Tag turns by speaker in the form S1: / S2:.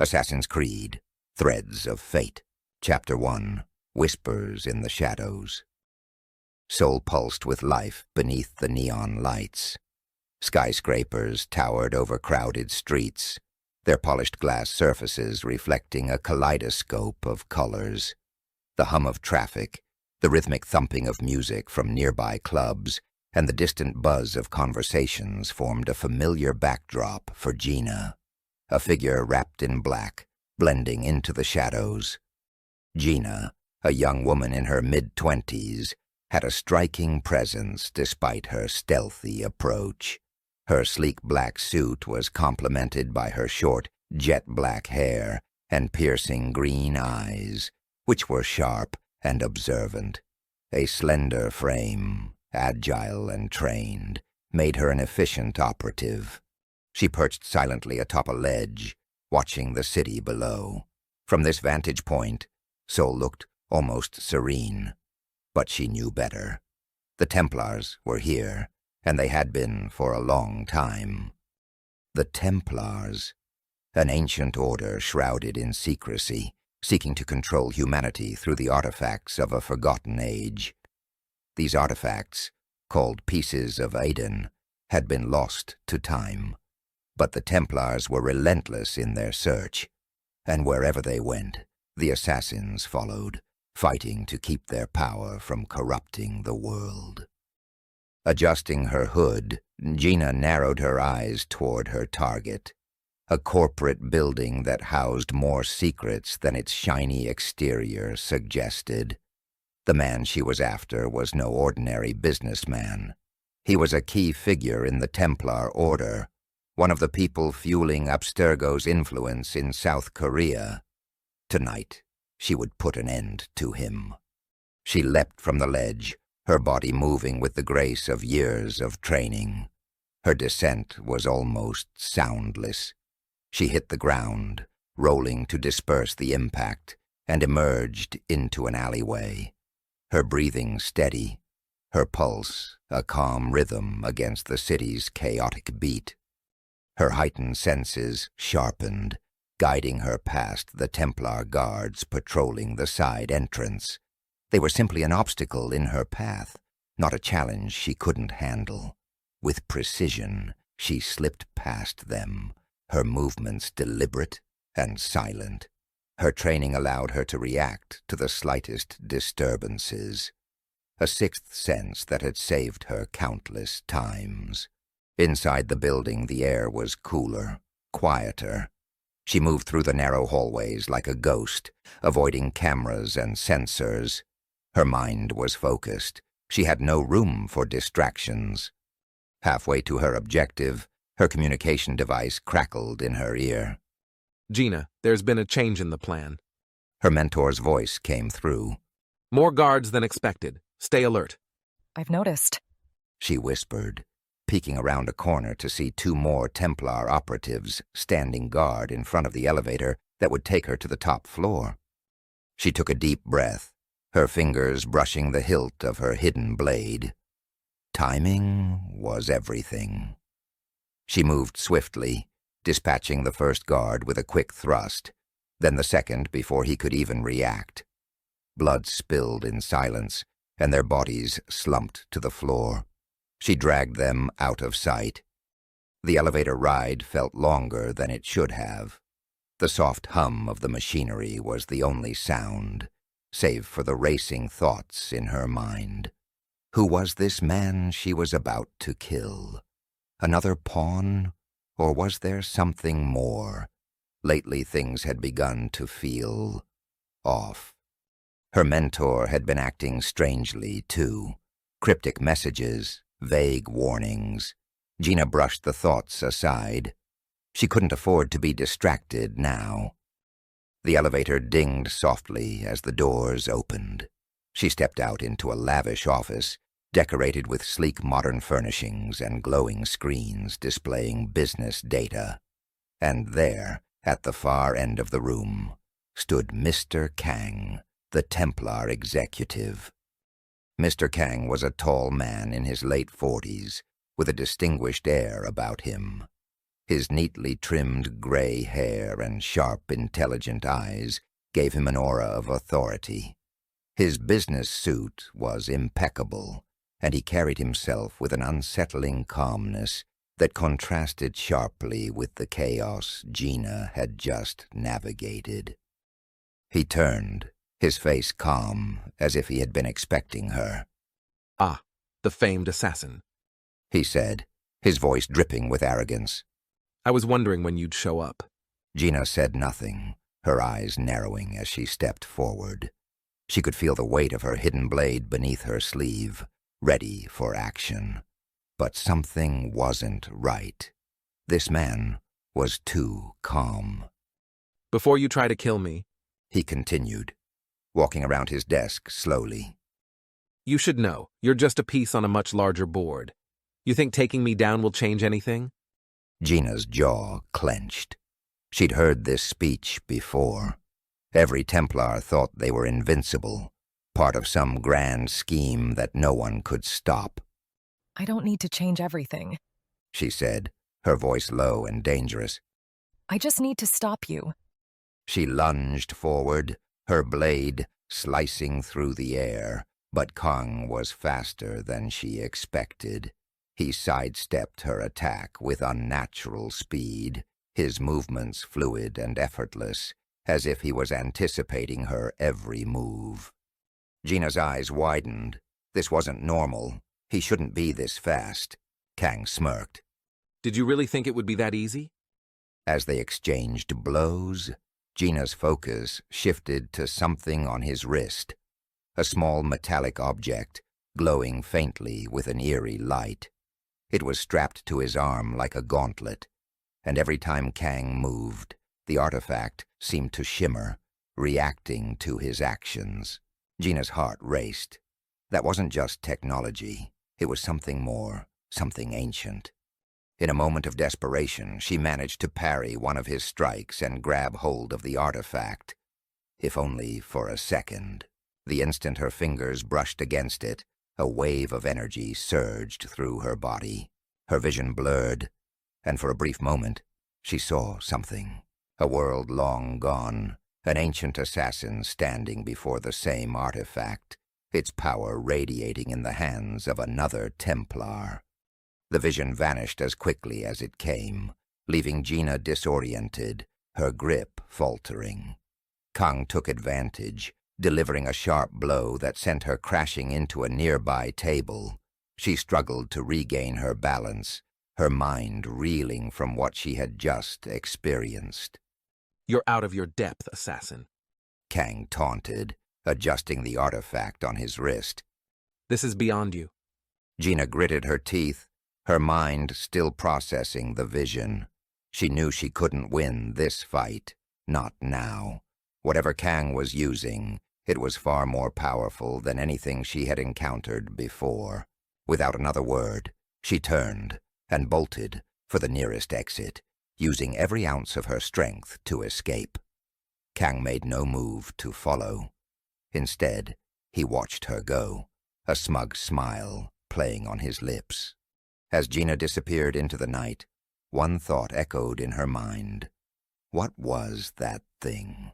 S1: Assassin's Creed, Threads of Fate, Chapter 1, Whispers in the Shadows. Seoul pulsed with life beneath the neon lights. Skyscrapers towered over crowded streets, their polished glass surfaces reflecting a kaleidoscope of colors. The hum of traffic, the rhythmic thumping of music from nearby clubs, and the distant buzz of conversations formed a familiar backdrop for Jina, a figure wrapped in black, blending into the shadows. Jina, a young woman in her mid-20s, had a striking presence despite her stealthy approach. Her sleek black suit was complemented by her short, jet-black hair and piercing green eyes, which were sharp and observant. A slender frame, agile and trained, made her an efficient operative. She perched silently atop a ledge, watching the city below. From this vantage point, Seoul looked almost serene. But she knew better. The Templars were here, and they had been for a long time. The Templars, an ancient order shrouded in secrecy, seeking to control humanity through the artifacts of a forgotten age. These artifacts, called Pieces of Aden, had been lost to time. But the Templars were relentless in their search, and wherever they went, the assassins followed, fighting to keep their power from corrupting the world. Adjusting her hood, Jina narrowed her eyes toward her target, a corporate building that housed more secrets than its shiny exterior suggested. The man she was after was no ordinary businessman. He was a key figure in the Templar Order, one of the people fueling Abstergo's influence in South Korea. Tonight, she would put an end to him. She leapt from the ledge, her body moving with the grace of years of training. Her descent was almost soundless. She hit the ground, rolling to disperse the impact, and emerged into an alleyway. Her breathing steady, her pulse a calm rhythm against the city's chaotic beat. Her heightened senses sharpened, guiding her past the Templar guards patrolling the side entrance. They were simply an obstacle in her path, not a challenge she couldn't handle. With precision, she slipped past them, her movements deliberate and silent. Her training allowed her to react to the slightest disturbances, a sixth sense that had saved her countless times. Inside the building, the air was cooler, quieter. She moved through the narrow hallways like a ghost, avoiding cameras and sensors. Her mind was focused. She had no room for distractions. Halfway to her objective, her communication device crackled in her ear.
S2: Jina, there's been a change in the plan.
S1: Her mentor's voice came through.
S2: More guards than expected. Stay alert.
S3: I've noticed,
S1: She whispered, peeking around a corner to see two more Templar operatives standing guard in front of the elevator that would take her to the top floor. She took a deep breath, her fingers brushing the hilt of her hidden blade. Timing was everything. She moved swiftly, dispatching the first guard with a quick thrust, then the second before he could even react. Blood spilled in silence, and their bodies slumped to the floor. She dragged them out of sight. The elevator ride felt longer than it should have. The soft hum of the machinery was the only sound, save for the racing thoughts in her mind. Who was this man she was about to kill? Another pawn? Or was there something more? Lately things had begun to feel off. Her mentor had been acting strangely, too. Cryptic messages, vague warnings. Jina brushed the thoughts aside. She couldn't afford to be distracted now. The elevator dinged softly as the doors opened. She stepped out into a lavish office, decorated with sleek modern furnishings and glowing screens displaying business data. And there, at the far end of the room, stood Mr. Kang, the Templar executive. Mr. Kang was a tall man in his late 40s, with a distinguished air about him. His neatly trimmed gray hair and sharp, intelligent eyes gave him an aura of authority. His business suit was impeccable, and he carried himself with an unsettling calmness that contrasted sharply with the chaos Jina had just navigated. He turned, his face calm, as if he had been expecting her.
S2: "Ah, the famed assassin,"
S1: he said, his voice dripping with arrogance.
S2: "I was wondering when you'd show up."
S1: Jina said nothing, her eyes narrowing as she stepped forward. She could feel the weight of her hidden blade beneath her sleeve, ready for action. But something wasn't right. This man was too calm.
S2: "Before you try to kill me,"
S1: he continued, walking around his desk slowly,
S2: "you should know, you're just a piece on a much larger board. You think taking me down will change anything?"
S1: Gina's jaw clenched. She'd heard this speech before. Every Templar thought they were invincible, part of some grand scheme that no one could stop.
S3: "I don't need to change everything,"
S1: she said, her voice low and dangerous.
S3: "I just need to stop you."
S1: She lunged forward, her blade slicing through the air, but Kang was faster than she expected. He sidestepped her attack with unnatural speed, his movements fluid and effortless, as if he was anticipating her every move. Gina's eyes widened. This wasn't normal. He shouldn't be this fast. Kang smirked.
S2: "Did you really think it would be that easy?"
S1: As they exchanged blows, Gina's focus shifted to something on his wrist, a small metallic object glowing faintly with an eerie light. It was strapped to his arm like a gauntlet, and every time Kang moved, the artifact seemed to shimmer, reacting to his actions. Gina's heart raced. That wasn't just technology. It was something more, something ancient. In a moment of desperation, she managed to parry one of his strikes and grab hold of the artifact, if only for a second. The instant her fingers brushed against it, a wave of energy surged through her body. Her vision blurred, and for a brief moment, she saw something. A world long gone, an ancient assassin standing before the same artifact, its power radiating in the hands of another Templar. The vision vanished as quickly as it came, leaving Jina disoriented, her grip faltering. Kang took advantage, delivering a sharp blow that sent her crashing into a nearby table. She struggled to regain her balance, her mind reeling from what she had just experienced.
S2: "You're out of your depth, assassin,"
S1: Kang taunted, adjusting the artifact on his wrist.
S2: "This is beyond you."
S1: Jina gritted her teeth, her mind still processing the vision. She knew she couldn't win this fight, not now. Whatever Kang was using, it was far more powerful than anything she had encountered before. Without another word, she turned and bolted for the nearest exit, using every ounce of her strength to escape. Kang made no move to follow. Instead, he watched her go, a smug smile playing on his lips. As Jina disappeared into the night, one thought echoed in her mind. What was that thing?